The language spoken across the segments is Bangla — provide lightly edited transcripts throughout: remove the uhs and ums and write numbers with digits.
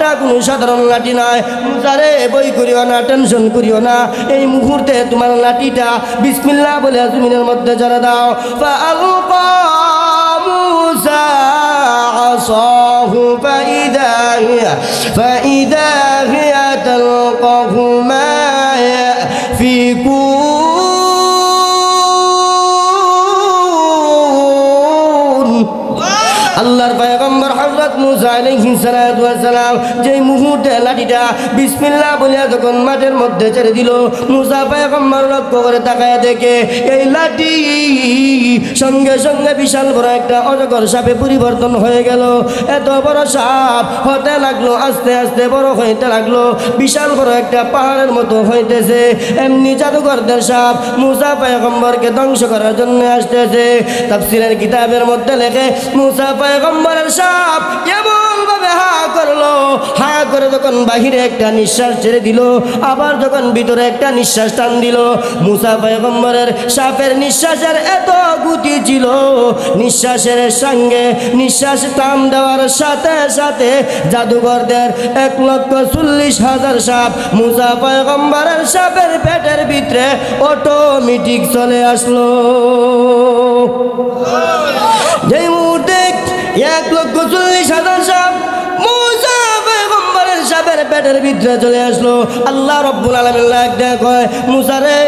এটা কোনো সাধারণ লাঠি নয়। মুসা রে বই করিও না, টেনশন করিও না, এই মুহূর্তে তোমার লাঠিটা বিসমিল্লাহ বলে জমিনের মধ্যে ঝাড়া দাও। ফাআলকা মুসা আসাহু ফাইদা হিয়া তালকাহু মা ইয়াফিকুন। আল্লাহর পয়গম্বর হযরত মুসা আলাইহিস সালাতু ওয়াস সালাম যেই মুহূর্তে লাঠিটা বিসমিল্লাহ বলে যখন মাঠের মধ্যে ছেড়ে দিল, মুসা পয়গম্বর লক্ষ্য করে তাকায় দেখে এই লাঠি সঙ্গে সঙ্গে বিশাল বড় একটা অজগর সাপে পরিবর্তন হয়ে গেল। এত বড় সাপ হতে লাগলো, আস্তে আস্তে বড় হইতে লাগলো, বিশাল বড় একটা পাহাড়ের মতো হইতেছে। এমনি জাদুকরদের সাপ মুসা পয়গম্বরকে ধ্বংস করার জন্য আসতেছে। তাফসীরের কিতাবের মধ্যে লেখে মুসা পয়গম্বরের সাপ এমন ভাবে হা করলো, হা করে যখন বাহিরে একটা নিঃশ্বাস ছেড়ে দিল, আবার যখন ভিতরে একটা নিঃশ্বাস টান দিল, মুসা পয়গম্বরের সাপের নিঃশ্বাসের এত গতি ছিল, নিঃশ্বাসের সঙ্গে নিঃশ্বাস টান দেওয়ার সাথে সাথে জাদুঘরদের 1,40,000 সাপ মুসা পয়গম্বরের সাপের পেটের ভিতরে অটোমেটিক চলে আসলো। যেই মুহূর্তে 1,40,000 সাপ মুসা পয়গম্বরের সাপের পেটের ভিতরে চলে আসলো, আল্লাহ রব্বুল আলামিন কয় মুসা রে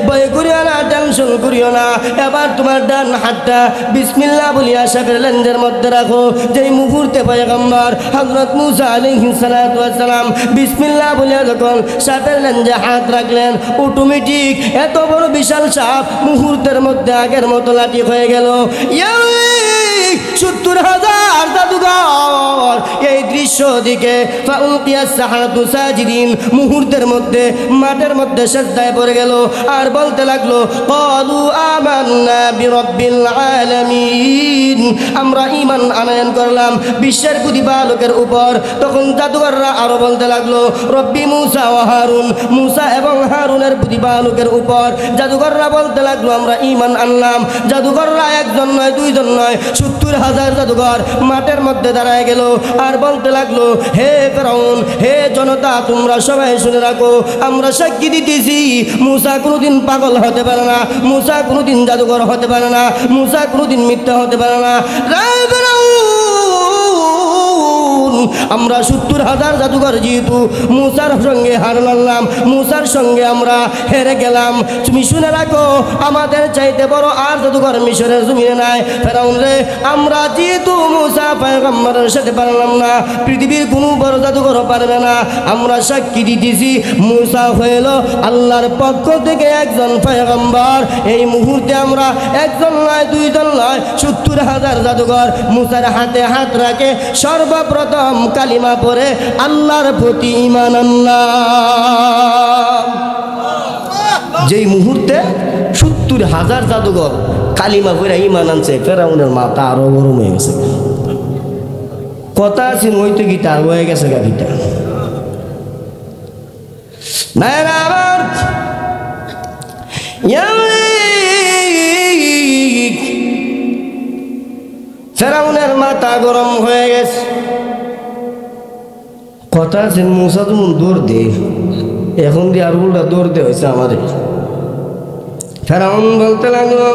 ভয় করিও না, টেনশন করিও না, এবার তোমার ডান হাতটা বিসমিল্লাহ বলিয়া সাপের লেন্সের মধ্যে রাখো। যেই মুহূর্তে পয়গম্বর হযরত মুসা আলাইহিস সালাতু ওয়াস সালাম বিসমিল্লাহ বলিয়া যখন সাপের লেন্সে হাত রাখলেন, অটোমেটিক এত বড় বিশাল সাপ মুহূর্তের মধ্যে আগের মতো লাঠি হয়ে গেল। 70,000 জাদুঘর এই দৃশ্য দিকে ফাউলকিয়াস সাহারাতু সাজিদিন মুহূর্তের মধ্যে মাঠের মধ্যে সিজদায় পড়ে গেল আর বলতে লাগলো ক্বালু আমান্না বিরাব্বিল আলামিন, আমরা ঈমান আনয়ন করলাম বিশ্বের প্রতিপালকের উপর। তখন জাদুঘররা আরো বলতে লাগলো রব্বি মুসা ওয়া হারুন, মুসা এবং হারুনের প্রতিপালকের উপর। জাদুঘররা বলতে লাগলো আমরা ঈমান আনলাম। জাদুঘররা একজন নয়, দুইজন নয়, 70,000 জাদুঘর মাঠের মধ্যে দাঁড়ায় গেল আর বলতে লাগলো হে ফেরাউন, হে জনতা, তোমরা সবাই শুনে রাখো, আমরা সাক্ষী দিতেছি মুসা কোনোদিন পাগল হতে পারে না, মুসা কোনোদিন জাদুঘর হতে পারে না, মুসা কোনোদিন মিথ্যা হতে পারে না। আমরা 70,000 জাদুঘর যেহেতু মুসার সঙ্গে হার মানলাম, মুসার সঙ্গে আমরা হেরে গেলাম, তুমি শুনে রাখো আমাদের চাইতে বড় আর জাদুঘর মিশরের জমিনে নাই। ফেরাউন রে, আমরা যেহেতু মুসা পয়গম্বরের সাথে পারলাম না, পৃথিবীর কোনো বড় জাদুঘরও পারবে না। আমরা সাক্ষী দিতেছি মুসা হইল আল্লাহর পক্ষ থেকে একজন পয়গম্বর। এই মুহূর্তে আমরা একজন নয়, দুইজন নয়, 70,000 জাদুঘর মুসার হাতে হাত রাখে সর্বপ্রথম কালিমা পড়ে আল্লাহর প্রতি ঈমান আনলাম। যেই মুহূর্তে 70,000 জাদুঘর কালিমা পড়ে ঈমান আনছে, ফেরাউনের মাথা আরো গরম হয়ে গেছে। কথা আছে ওইতো গীতা হয়ে গেছে গীতা না আবার ফেরাউনের মাথা গরম হয়ে গেছে। কথা আছে মুসা তুমি দৌড় দে, এখন দিয়ে আর উল্টা দৌড় দে হয়েছে আমাদের। ফেরাউন বলতে লাগলো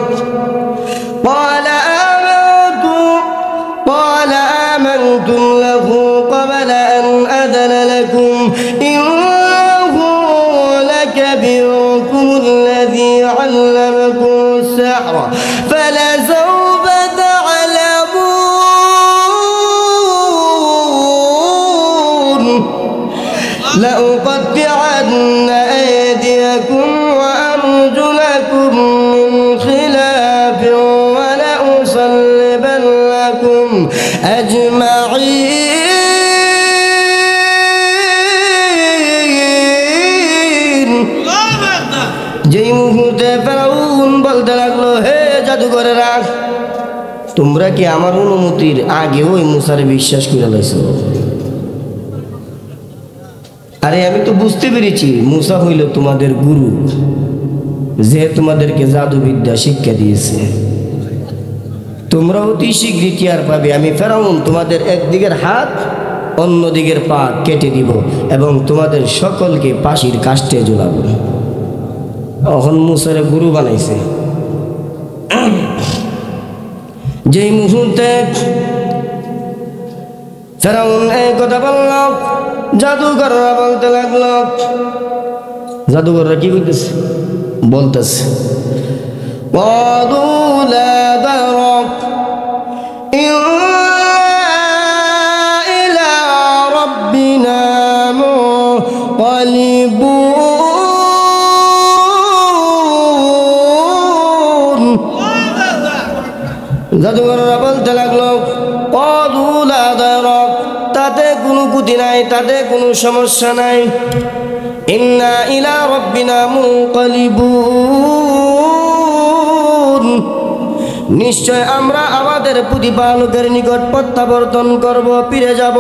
قال آمنتم له قبل أن أذن لكم إنه لكبيركم الذي علمكم السحر فلسوف تعلمون لأقطعن أيديكم وأرجلكم من خلاف ولأصلبنكم أجمعين। যেই মুহূর্তে ফেরাউন বলতে লাগলো হে জাদুঘরেরা, তোমরা কি আমার অনুমতির আগে ওই মুসারে বিশ্বাস করে লাইছো? আরে আমি তো বুঝতে পেরেছি মুসা হইল তোমাদের গুরু, যে তোমাদেরকে জাদুবিদ্যা শিক্ষা দিয়েছে। তোমরা অতি শীঘ্রই টিয়ার পাবে আমি ফেরাউন তোমাদের একদিকের হাত অন্য দিকের পা কেটে দিব এবং তোমাদের সকলকে ফাঁসির কাষ্টে ঝুলাবো। এখন মুসারে গুরু বানাইছে। যেই মুহূর্তে ফেরাউন এই কথা বলল, জাদুকররা বলতে লাগলো, জাদুকররা কি করতেছে বলতেছে, قالوا لا ضرر إنا إلى ربنا منقلبون। জাদুকররা বলতে লাগলো, قالوا لا ضرر, তাতে কোনো ক্ষতি নাই, তাতে কোনো সমস্যা নাই। ইন্না ইলা রাব্বিনা মুনকালিবুন, নিশ্চয় আমরা আমাদের প্রতিপালকের নিকট প্রত্যাবর্তন করব, ফিরে যাব।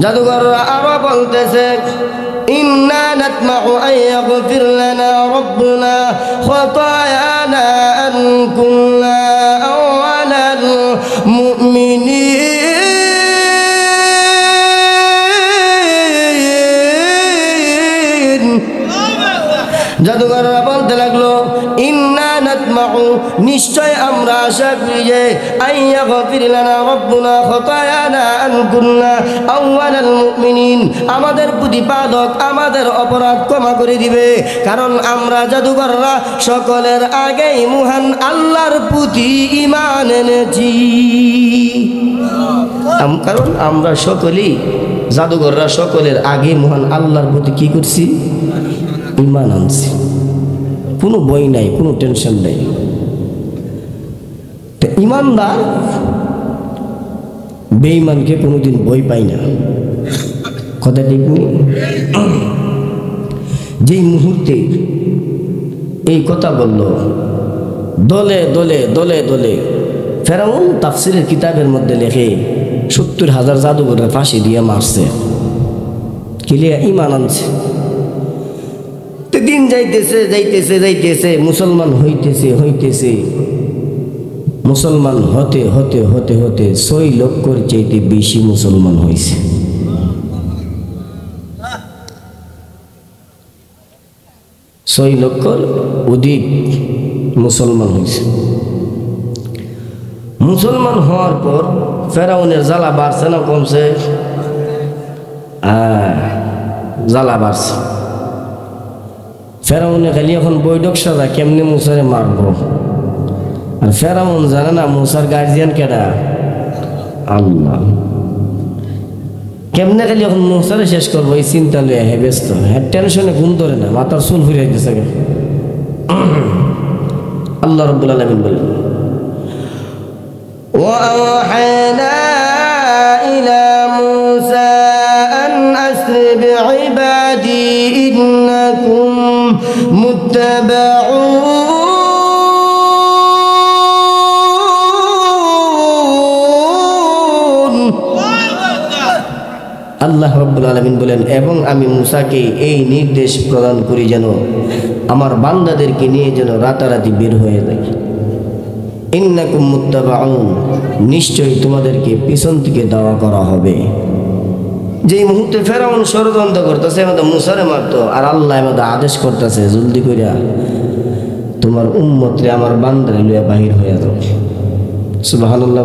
জাদুকররা আরো বলতেছে, ইন্না নাতমাউ আন ইয়াগফির লানা রাব্বুনা খাতায়ানা আন কুন্না আওয়ালাল মুমিনিন। জাদুকররা বলতে লাগলো, ইন্না নাতমাউ, নিশ্চয় আমরা আশা করি যে আইয়া গফির লানা রাব্বুনা খাতায়ানা আন কুন্না আউয়ালাল মুমিনিন, আমাদের প্রতিপালক আমাদের অপরাধ ক্ষমা করে দিবে, কারণ আমরা জাদুকররা সকলের আগেই মহান আল্লাহর প্রতি ঈমান এনেছি। কারণ আমরা সকলেই, জাদুকররা সকলের আগে মহান আল্লাহর প্রতি কি করছি? ঈমান আনছি। কোনো বই নাই, কোনো টেনশন নেই। তো ঈমানদার বেঈমানকে কোনোদিন বই পাই না, কথা ঠিক নেই। যেই মুহূর্তে এই কথা বলল, দলে দলে দলে দলে ফেরাউন তাফসিরের কিতাবের মধ্যে লেখে 70,000 জাদুঘরে ফাঁসি দিয়ে মারছে, কিলিয়া ঈমান আনছে। দিন যাইতেছে যাইতেছে যাইতেছে, মুসলমান হইতেছে হইতেছে, মুসলমান হতে হতে হতে হতে 6 লক্ষর চাইতে বেশি মুসলমান হয়েছে। 6 লক্ষর অধিক মুসলমান হয়েছে। মুসলমান হওয়ার পর ফেরাউনের জ্বালা বাড়ছে না কমছে? জ্বালা বাড়ছে। ফেরাউনে খালি এখন বৈঠক সাজা কেমনে মুসারে মারব, আর ফেরাউন জানে না মুসার গার্জিয়ান কেডা? আল্লাহ। কেমনে খালি এখন মুসারে শেষ করবো এই চিন্তা লইয়া হে ব্যস্ত, হ্যাঁ টেনশনে ঘুম ধরে না, মাথার চুল ফিরে গেছে। আল্লাহ রাব্বুল আলামিন বলেন, وأوحينا إلى موسى أن أسر بعبادي إنكم متبعون। আল্লাহ রাব্বুল আলামিন বলেন, এবং আমি মুসাকে এই নির্দেশ প্রদান করি যেন আমার বান্দাদেরকে নিয়ে যেন রাতারাতি বের হয়ে যায়। ইন্নাকুম মুত্তাবাউন, নিশ্চয়ই তোমাদেরকে পিছন থেকে দাওয়া করা হবে। যেই মুহূর্তে ফেরাউন ষড়যন্ত্র করতেছে আমাদের মুসারে মারতো, আর আল্লাহ আমাদের আদেশ করতেছে জলদি করিয়া তোমার উম্মতরে আমার বান্দারে লইয়া বাহির হইয়া যাও। সুবহানাল্লাহ।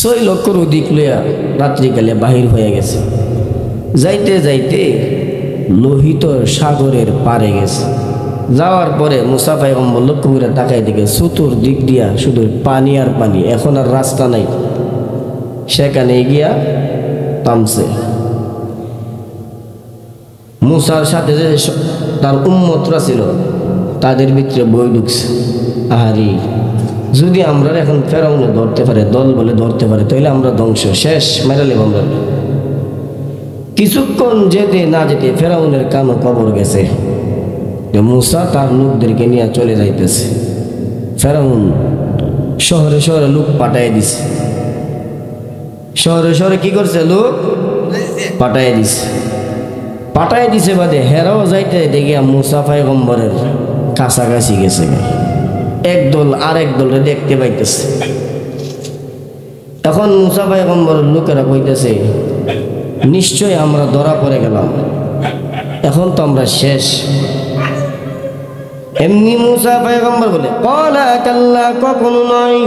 6 লক্ষর অধিক লইয়া রাত্রিকালে বাহির হয়ে গেছে। যাইতে যাইতে লোহিত সাগরের পারে গেছে। যাওয়ার পরে মুসা পয়গম্বর লক্ষ্য করে তাকাই দিকে চতুর্দিক দিয়া শুধু পানি আর পানি, এখন আর রাস্তা নাই। সেখানে গিয়া থামছে। মুসার সাথে যে তার উম্মতরা ছিল তাদের ভিতরে বই ঢুকছে, আহারি যদি আমরা এখন ফেরাউনে ধরতে পারে, দল বলে ধরতে পারে, তাহলে আমরা ধ্বংস, শেষ, মেরালে আমরা। কিছুক্ষণ যেতে না যেতে ফেরাউনের কানও কবর গেছে। মুসা তার লোকদেরকে নিয়ে চলে যাইতেছে। ফেরাউন শহরে শহরে লোক পাঠাই দিছে। শহরে শহরে কি করছে? লোক পাঠাই দিছে। পাঠাই দিছে বাদে হেরাও যাইতে দেখিয়া মুসা পয়গম্বরের কাছাকাছি গেছে। একদল আরেক দলরে দেখতে পাইতেছে। এখন মুসা পয়গম্বরের লোকেরা কইতেছে নিশ্চয় আমরা ধরা পড়ে গেলাম, এখন তো আমরা শেষ। এমনি মুসা পয়গম্বর বলে ক্বালা কাল্লা, কখনো নয়,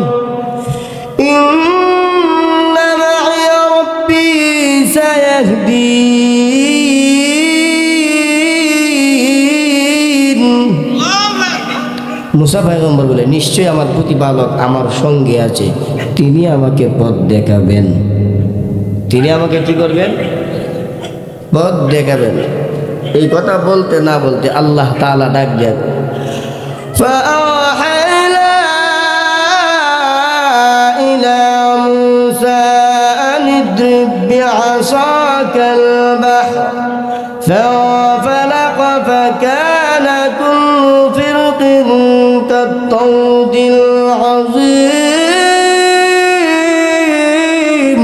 ইন্না মা'ইয়া রাব্বী সায়াহদিন। মুসা পয়গম্বর বলে নিশ্চয় আমার প্রতিপালক আমার সঙ্গে আছে, তিনি আমাকে পথ দেখাবেন। তিনি আমাকে কি করবেন? পথ দেখাবেন। এই কথা বলতে না বলতে আল্লাহ তাআলা ডাক দেন, فأوحينا إلى موسى أن اضرب بعصاك البحر فانفلق فكان كل فرق كالطود العظيم।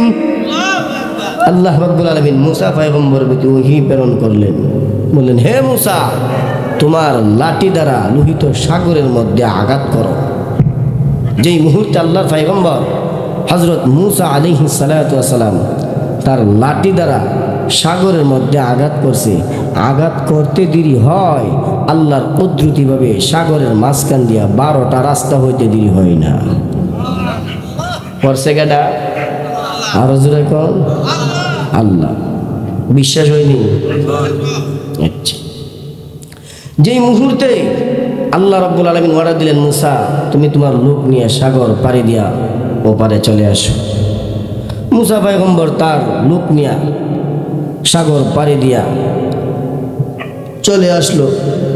আল্লাহ রাব্বুল আলামিন মুসা পয়গম্বরের প্রতি ওহী প্রেরণ করলেন, বললেন হে মুসা, তোমার লাঠি দ্বারা লোহিত সাগরের মধ্যে আঘাত করো। যেই মুহূর্তে আল্লাহর পয়গম্বর হযরত মুসা আলাইহিস সালাতু ওয়াস সালাম তার লাঠি দ্বারা সাগরের মধ্যে আঘাত করছে, আঘাত করতে দেরি হয়, আল্লাহর কুদরতিভাবে সাগরের মাঝখান দিয়া 12টা রাস্তা হইতে দেরি হয় না। করছে কেডা? আরো জোরে কর, আল্লাহ। বিশ্বাস হয়নি? আচ্ছা, যেই মুহূর্তে আল্লাহ রাব্বুল আলামিন ওয়াদা দিলেন মুসা তুমি তোমার লোক নিয়ে সাগর পাড়ি দিয়া ওপারে চলে আসো। মুসা পয়গম্বর তার লোক নিয়ে সাগর পাড়ি দিয়া চলে আসলো।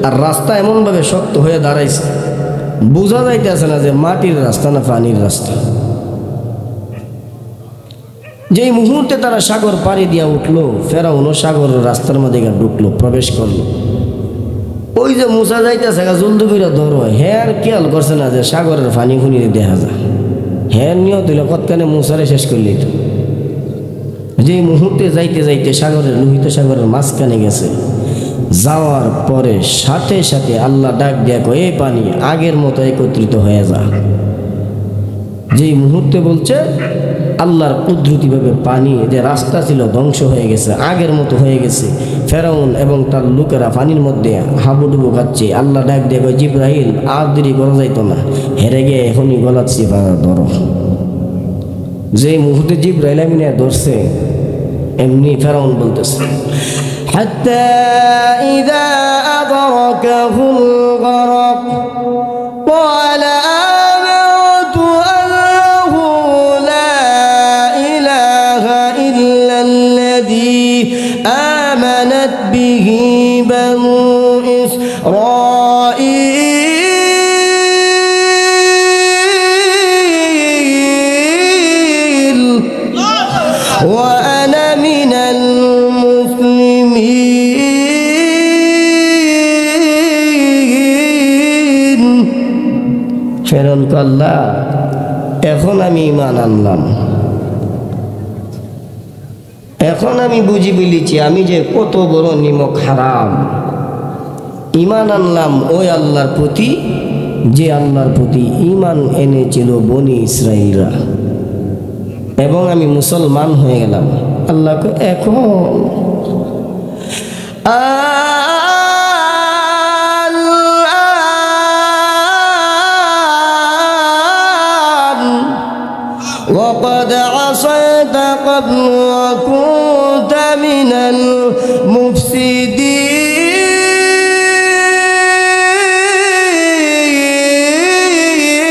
আর রাস্তা এমনভাবে শক্ত হয়ে দাঁড়াইছে, বোঝা যাইতেছে না যে মাটির রাস্তা না পানির রাস্তা। যেই মুহূর্তে তারা সাগর পাড়ি দিয়া উঠলো, ফেরাউনও সাগরের রাস্তার মধ্যে ঢুকলো, প্রবেশ করলো। ওই যে মুসা যাইতেছে জলদি করে ধরো, হ্যাঁ খেয়াল করছে না যে সাগরের পানি খুনি দেখা যায়, হ্যাঁ নিয়ত হইলে কতখানে মুসারে শেষ করলি। তো যেই মুহূর্তে যাইতে যাইতে সাগরের লোহিত সাগরের মাঝখানে গেছে, যাওয়ার পরে সাথে সাথে আল্লাহ ডাক দেখো এই পানি আগের মতো একত্রিত হয়ে যা। যেই মুহূর্তে বলছে আল্লাহর কুদরতিভাবে পানি যে রাস্তা ছিল ধ্বংস হয়ে গেছে, আগের মতো হয়ে গেছে। ফেরাউন এবং তার লোকেরা পানির মধ্যে হাবুডুবু খাচ্ছে। আল্লাহ ডাক দেখো জিব্রাইল আর দেরি করা যাইতো না, হেরে গিয়ে এখনই গলাচ্ছি ধরো। যে মুহূর্তে জিব্রাইল আমিনে ধরছে, এমনি ফেরাউন বলতেছে হাত্তা ইযা আদরাকাহুল গরক ক্বালা আমানতু আন্নাহু লা ইলাহা ইল্লাল্লাযী আমানাত বিহি বানু ইসরাঈল ওয়া আনা মিনাল মুসলিমিন। ফেরাউন আল্লাহ এখন আমি ঈমান আনলাম, এখন আমি বুঝি বলেছি আমি যে কত বড় নিমক হারাম। ঈমান আনলাম ওই আল্লাহর প্রতি যে আল্লাহর প্রতি ঈমান এনেছিল বনি ইসরাঈলরা, এবং আমি মুসলমান হয়ে গেলাম। আল্লাহকে এখন وقد عصيت قبل وكنت من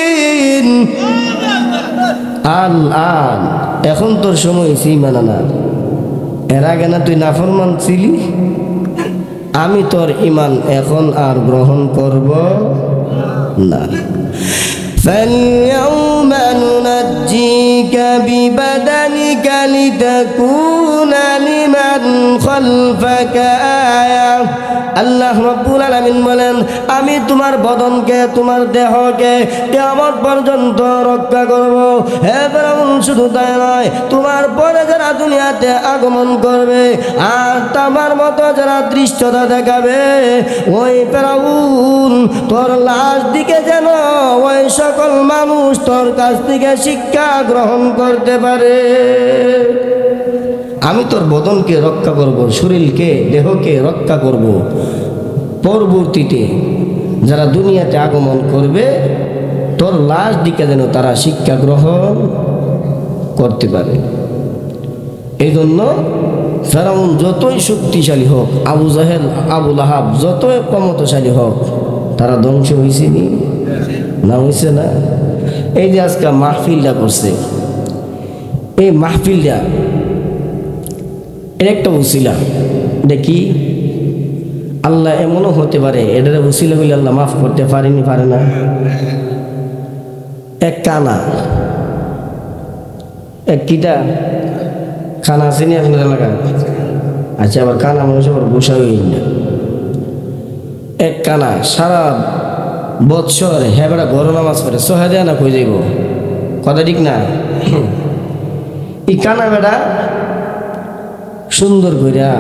المفسدين الآن এখন তোর সময় হয়েছে ঈমান আনার। এর আগে না তুই নাফরমান ছিলি, আমি তোর ঈমান এখন আর গ্রহণ করব না। فاليوم ننجيك ببدنك لتكون لمن خلفك آية আল্লাহ রাব্বুল আলামিন বলেন আমি তোমার বদনকে তোমার দেহকে কিয়ামত পর্যন্ত রক্ষা করব। হে ফেরাউন, শুধু তাই নয়, তোমার পরে যারা দুনিয়াতে আগমন করবে আর তোমার মতো যারা দৃশ্যতা দেখাবে, ওই ফেরাউন তোর লাশ দিকে যেন ওই সকল মানুষ তোর কাছ থেকে শিক্ষা গ্রহণ করতে পারে। আমি তোর বদনকে রক্ষা করব, শরীরকে দেহকে রক্ষা করব। পরবর্তীতে যারা দুনিয়াতে আগমন করবে তোর লাশ দিকে যেন তারা শিক্ষা গ্রহণ করতে পারে। এই জন্য ফেরাউন যতই শক্তিশালী হোক, আবু জাহেল আবু লাহাব যতই ক্ষমতাশালী হোক, তারা ধ্বংস হয়েছে না হয়েছে না? এই যে আজকে মাহফিলটা করছে, এই মাহফিলটা এর একটা উসিলা দেখি আল্লাহ এমনও হতে পারে এটার উসিলা হইলে আল্লাহ মাফ করতে পারেনি, পারে না? এক কানা, এক কিটা খানা আসেনি আপনার এলাকায়? আচ্ছা, আবার কানা মানুষ আবার বসা হয়ে না। এক কানা সারা বৎসর হ্যাঁ বেড়া ঘর নামাজ পড়ে, সোহা দেয় না, কই যাইব? কথা ঠিক না? এই কানা বেড়া সুন্দর কইরা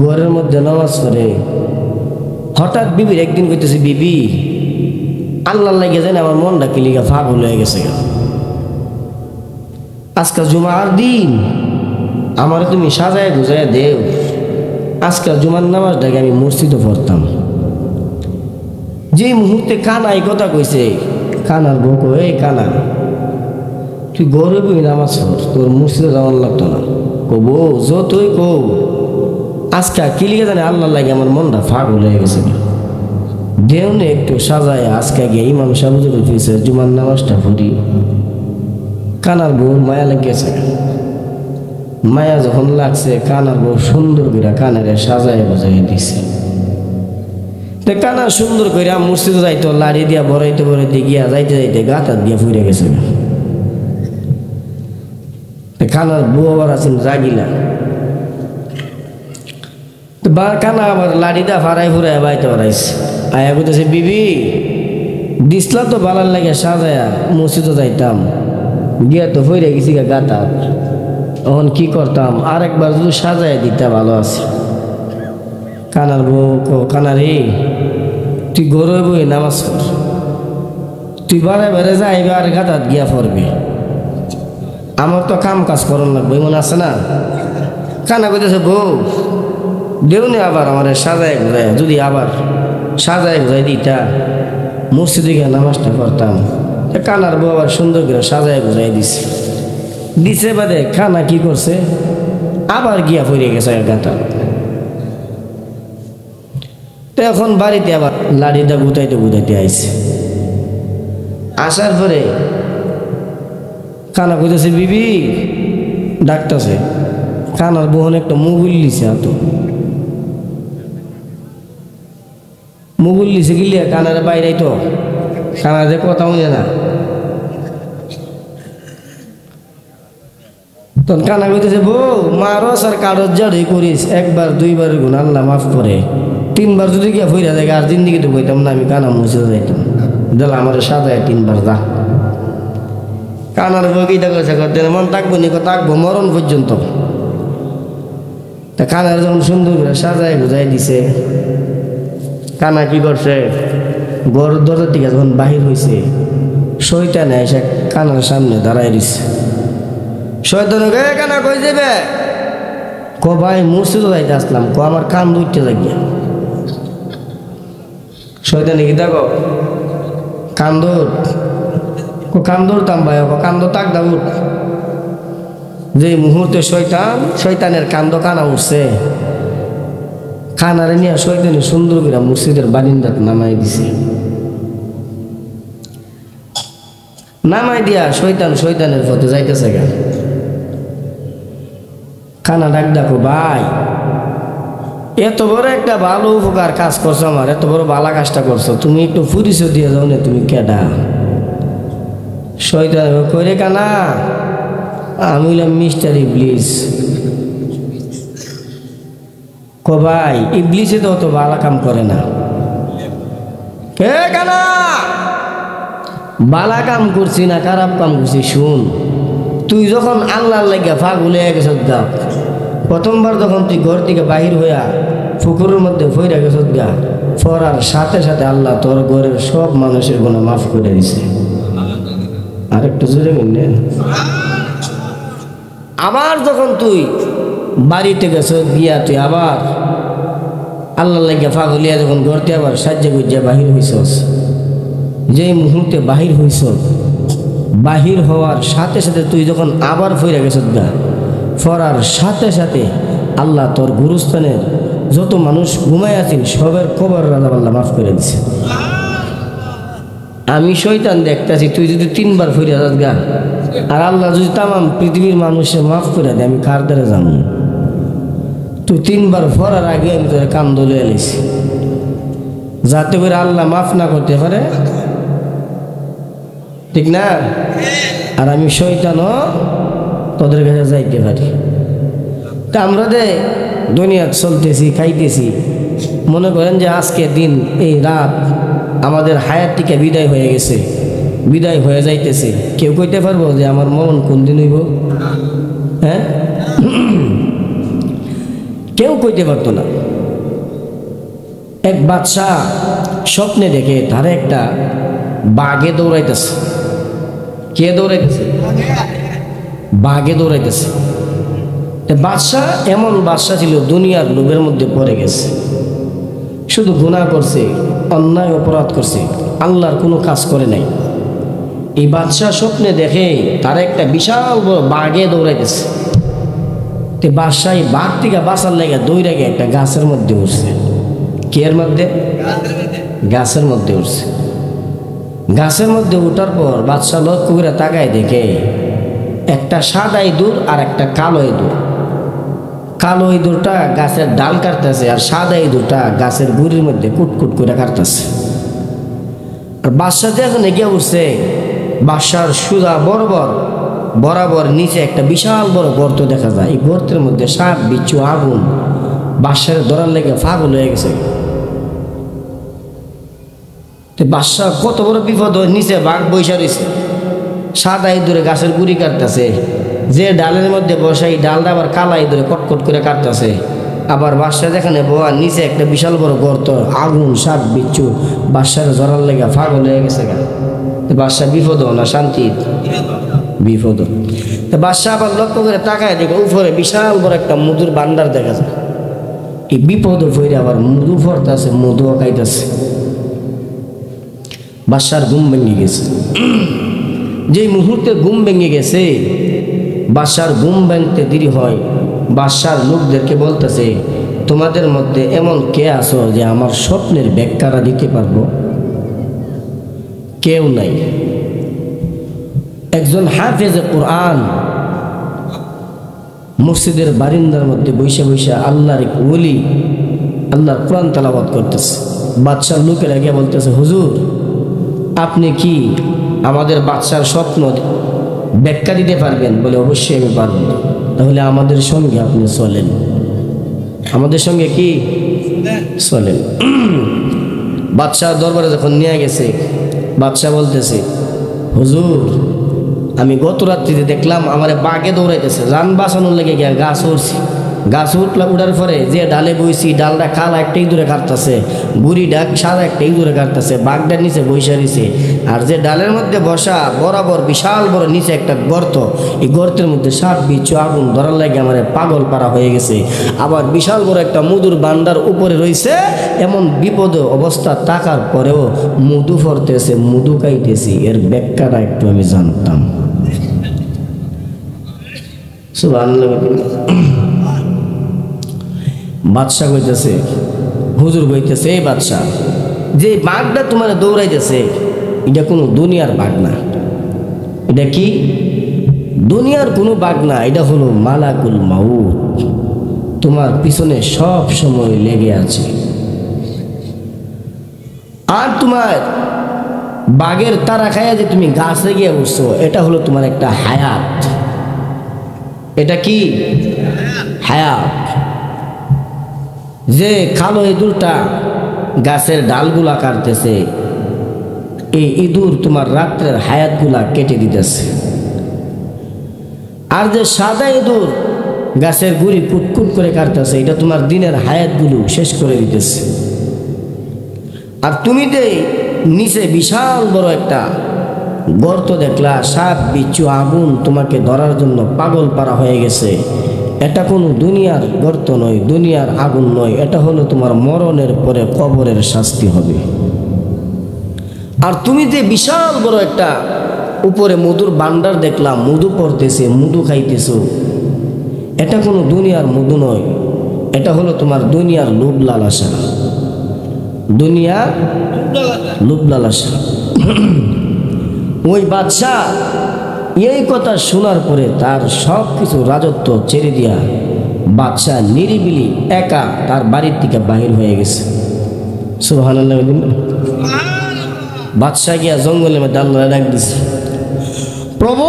ঘরের মধ্যে নামাজ পড়ে। হঠাৎ বিবির একদিন কইতেছে, বিবি আল্লাহ লাগে যায় না, আমার মনটা কিলিগা পাগল হয়ে গেছে, আজকে জুমার দিন আমার তুমি সাজায় গুজায় দেও। আজকে জুমার নামাজটাকে আমি মসজিদে পড়তাম। যে মুহূর্তে কানা এই কথা কইছে, কানার বউ কই, এই কানা তুই ঘরে বই নামাজ পড়, তোর মসজিদে যাওয়ার লাগতো না। কব যতই কো আজকে কিলিগে জানে আল্লাহ লাগে আমার মনটা পাগল হয়ে গেছে, দেওনে একটু সাজায় আজকে গিয়ে ইমাম সাহেবের পিছে জুমার নামাজটা পড়ি। কানার বউর মায়া লেগেছে। মায়া যখন লাগছে, কানার বউ সুন্দর করে কানারে সাজায় বাজাই দিছে। কানা সুন্দর করে মসজিদে যাইতো, লাড়ি দিয়া বড়াইতে বড়াইতে গিয়া যাইতে যাইতে গাতার দিয়া ফুরে গেছে। কানার বউ আবার আছেন রাগিলা, কানা আবার লাড়ি দা ফারাই ফুরাই বাইতে বাড়াইছে। আয়া বলতেছে, বিবি দিসলা তো বালার লাগে সাজায়া মসজিদে যাইতাম, গিয়া তো ফুরে গেছি গাতা, এখন কি করতাম? আরেকবার যদি সাজায় দিতে ভালো আছে। কানার বউ কানারে তুই গরু বই নামাজ পড়, তুই বারে বারে যাইবে আর গাতাত গিয়া পড়বি, আমার তো কাম কাজ করন লাগবে, মনে আছে না? কানা কইতেছে, বউ দেউনি আবার আমার সাজায় ঘুরায়, যদি আবার সাজায় ঘুরাই দিতা মসজিদে গিয়ে নামাজটা করতাম। কানার বউ আবার সুন্দর করে সাজায় ঘুরাই দিছে। দিছে বাদে কানা কি করছে, আবার গিয়া পড়ে গেছে গাতা। তো এখন বাড়িতে আবার লাড়িটা গুতাইতে গুতাইতে আইছে। আসার পরে কানা কইতেছে, বিবি ডাকতেছে। কানার বোন একটা মুগুল লিছে, হাত মুগুল লিছে গিলিয়া কানারে বাইরে তো কানার যে কথা মনে না। তখন কানা কইতেছে, বউ মারস আর কারোর জড়ে করিস, একবার দুইবার গুণ আল্লাহ মাফ করে, তিনবার যদি গিয়া ফইরা যায় আর জিন্দিগি তো কইতাম না আমি কানা মসজিদে যাইতাম, দিল আমার সাজায় তিনবার যা। কানার বউ কিটা কইছে, করতে মন থাকবো নি, থাকবো মরণ পর্যন্ত। তা কানার যখন সুন্দর করে সাজায় বুঝাই দিছে, কানা কি করছে, ঘর দরজার দিকে যখন বাহির হয়েছে, শয়তানে এসে কানার সামনে দাঁড়াই দিছে। শয়তান কানা কই যাবে? ক ভাই মসজিদে যাইতে আসলাম, ক আমার কান দুইতে লাগিয়া। শয়তানে কি দেখো কান্দর, কান্দরতাম ভাই, কান্দ তাক দাউট। যে মুহূর্তে শয়তানের কান্দ কানা উঠছে, কানারে নিয়ে শয়তানে সুন্দর করে মসজিদের বারিন্দাত নামাই দিছে। নামাই দিয়া শয়তানের পথে যাইতেছে। কানা ডাক ডাকো, ভাই এত বড় একটা ভালো উপকার কাজ করছো, আমার এত বড় ভালো কাজটা করছো, তুমি একটু পরিচয় দিয়ে যাও না, তুমি কেডা? শয়তান কইরে, কানা আমি হইলাম মিস্টার ইবলিস। ভাই ইবলিসে তো অত ভালো কাম করে না। কে কানা বালা কাম করছি না খারাপ কাম করছি শুন। তুই যখন আল্লাহর লাগিয়া পাগল হয়ে গেছ গা, প্রথমবার যখন তুই ঘর থেকে বাহির হইয়া পুকুরের মধ্যে ফইরা গেছ গা, ফরার সাথে সাথে আল্লাহ তোর ঘরের সব মানুষের গুনাহ মাফ করে দিছে। আরেকটু জোরে বললেন। আবার যখন তুই বাড়িতে গেছ গিয়া তুই আবার আল্লাহর লাগিয়া পাগল হইয়া যখন ঘর থেকে আবার সাহায্য গুজ্জা বাহির হইছস, যেই মুহূর্তে বাহির হইছ, বাহির হওয়ার সাথে সাথে তুই যখন আবার ফিরে গেছ গা, ফরার সাথে সাথে আল্লাহ তোর গুরুস্থানের যত মানুষ ঘুমায় আছেন সবের কবর রাজা আল্লাহ মাফ করে দিছে। আমি শয়তান দেখতেছি তুই যদি 3 বার ফিরে যাস গা, আর আল্লাহ যদি তামাম পৃথিবীর মানুষের মাফ করে দেয়, আমি কার দ্বারা যাবো? তুই 3 বার ফরার আগে আমি তোর কান দলে এলিছি, যাতে করে আল্লাহ মাফ না করতে পারে, ঠিক না? আর আমি শয়তানও তোদের কাছে যাইতে পারি। তা আমরা যে দুনিয়া চলতেছি খাইতেছি, মনে করেন যে আজকে দিন এই রাত আমাদের হায়াত থেকে বিদায় হয়ে গেছে, বিদায় হয়ে যাইতেছে। কেউ কইতে পারবো যে আমার মরণ কোন দিন হইব? হ্যাঁ, কেউ কইতে পারতো না। এক বাদশা স্বপ্নে দেখে তার একটা বাঘে দৌড়াইতেছে। কে দৌড়াইতেছে? বাঘে দৌড়াইতেছে। বাদশাহ এমন বাদশাহ ছিল, দুনিয়ার লোভের মধ্যে পড়ে গেছে, শুধু গুনাহ করছে, অন্যায় অপরাধ করছে, আল্লাহর কোনো কাজ করে নাই। এই বাদশাহ স্বপ্নে দেখে তার একটা বিশাল বড় বাঘে দৌড়াইতেছে। তে বাদশাহ এই বাঘ থেকে বাঁচার লেগে দৌড়ে গিয়ে একটা গাছের মধ্যে উঠছে। কের মধ্যে? গাছের মধ্যে উঠছে। গাছের মধ্যে উঠার পর বাদশাহ লক্ষ্য করে তাকায় দেখে একটা সাদা ইঁদুর আর একটা কালো ইঁদুর। কালো ইঁদুরটা গাছের ডাল কাটতেছে, আর সাদা ইঁদুরটা গাছের গুড়ির মধ্যে কুটকুট করে কাটতেছে। আর বাদশাহ যখন এগিয়ে উঠছে, বাদশার সুদা বরাবর নিচে একটা বিশাল বড় গর্ত দেখা যায়। এই গর্তের মধ্যে সাপ বিচ্ছু আগুন, বাদশার ধরার লেগে পাগল হয়ে গেছে। বাদশাহ কত বড় বিপদ, নিচে বাঘ বৈশা রয়েছে, সাদা ইঁদুরে গাছের গুড়ি কাটতেছে, যে ডালের মধ্যে বসে এই ডালটা আবার কালা ইঁদুরে কটকট করে কাটতেছে। আবার বাদশাহ যেখানে বোয়া নিচে একটা বিশাল বড় গর্ত, আগুন, সাপ বিচ্ছু, বাদশার ধরার লেগে পাগল হয়ে গেছে। বাদশাহ বিপদ না শান্তি? বিপদ। তো বাদশাহ আবার লক্ষ্য করে তাকায় দেখে উপরে বিশাল বড় একটা মধুর ভান্ডার দেখা যায়। এই বিপদ ফিরে আবার মধু ফরতেছে, মধুও খাইতেছে। বাদশার ঘুম ভেঙে গেছে। যেই মুহূর্তে ঘুম ভেঙে গেছে, বাদশার ঘুম ভাঙতে দেরি হয়। বাদশার লোকদেরকে বলতেছে, তোমাদের মধ্যে এমন কে আছো যে আমার স্বপ্নের ব্যাখ্যাটা দিতে পারবো? কেউ নাই। একজন হাফেজে কোরআন মসজিদের বারিন্দার মধ্যে বৈশা বৈশা আল্লাহর এক ওলি আল্লাহর কোরআন তেলাওয়াত করতেছে। বাদশার লোকেরা গিয়ে বলতেছে, হুজুর আপনি কি আমাদের বাদশার স্বপ্ন ব্যাখ্যা দিতে পারবেন? বলে, অবশ্যই আমি পারব। তাহলে আমাদের সঙ্গে আপনি চলেন। আমাদের সঙ্গে কি চলেন? বাদশাহ দরবারে যখন নিয়ে গেছে, বাদশাহ বলতেছে, হুজুর আমি গত রাত্রিতে দেখলাম আমার বাঘে দৌড়াইতেছে, যান বাঁচানোর লেগে গিয়া গাছ উঠছি। গাছ উঠার পরে যে ডালে বইছি, ডালটা কালা একটা ইঁদুরে কাটতেছে, বুড়ি ডাক সাদা একটা ইঁদুরে কাটতেছে, বাঘটার নিচে বৈশা রয়েছে। আর যে ডালের মধ্যে বসা বরাবর বিশাল বড় নিচে একটা গর্ত, এই গর্তের মধ্যে সাপ বিচ্ছু আগুন ধরার লাগে আমার পাগল পাড়া হয়ে গেছে। আবার বিশাল বড় একটা মধুর ভান্ডার উপরে রয়েছে। এমন বিপদ অবস্থা থাকার পরেও মধু ফরতেছে, মধু খাইতেছি, এর ব্যাখ্যাটা একটু আমি জানতাম। সুবহানাল্লাহ। বাদশাহ কইতেছে, হুজুর কইতেছে, এই বাদশাহ যে বাঘটা তোমার দৌড়াইতেছে, এটা কোনো দুনিয়ার বাঘ না। এটা কি? দুনিয়ার কোনো বাঘ না, এটা হলো মালাকুল মাউত। তোমার পিছনে সব সময় লেগে আছে। আর তোমার বাঘের তারা খাইয়া যে তুমি গাছে গিয়ে উঠছো, এটা হলো তোমার একটা হায়াত। এটা কি? হায়াত। যে কালো ইঁদুরটা গাছের ডালগুলা কাটতেছে, এই ইঁদুর তোমার রাত্রের হায়াতগুলা কেটে দিতেছে। আর যে সাদা ইঁদুর গাছের গুড়ি কুটকুট করে কাটতেছে, এটা তোমার দিনের হায়াতগুলো শেষ করে দিতেছে। আর তুমি যে নিচে বিশাল বড় একটা গর্ত দেখলা, সাপ বিচ্ছু আগুন তোমাকে ধরার জন্য পাগল পারা হয়ে গেছে, এটা কোনো দুনিয়ার গর্ত নয়, দুনিয়ার আগুন নয়, এটা হলো তোমার মরণের পরে কবরের শাস্তি হবে। আর তুমি যে বিশাল বড় একটা উপরে মধুর ভান্ডার দেখলাম, মধু পড়তেছে, মধু খাইতেছো, এটা কোনো দুনিয়ার মধু নয়, এটা হলো তোমার দুনিয়ার লোভ লালসা, দুনিয়ার লোভ লালসা। ওই বাদশাহ এই কথা শোনার পরে তার সব কিছু রাজত্ব ছেড়ে দিয়া বাদশাহ নিরিবিলি একা তার বাড়ির থেকে বাহির হয়ে গেছে। সুবহানাল্লাহ। বাদশাহ গিয়া জঙ্গলের মধ্যে আল্লাহ ডাক দিছে, প্রভু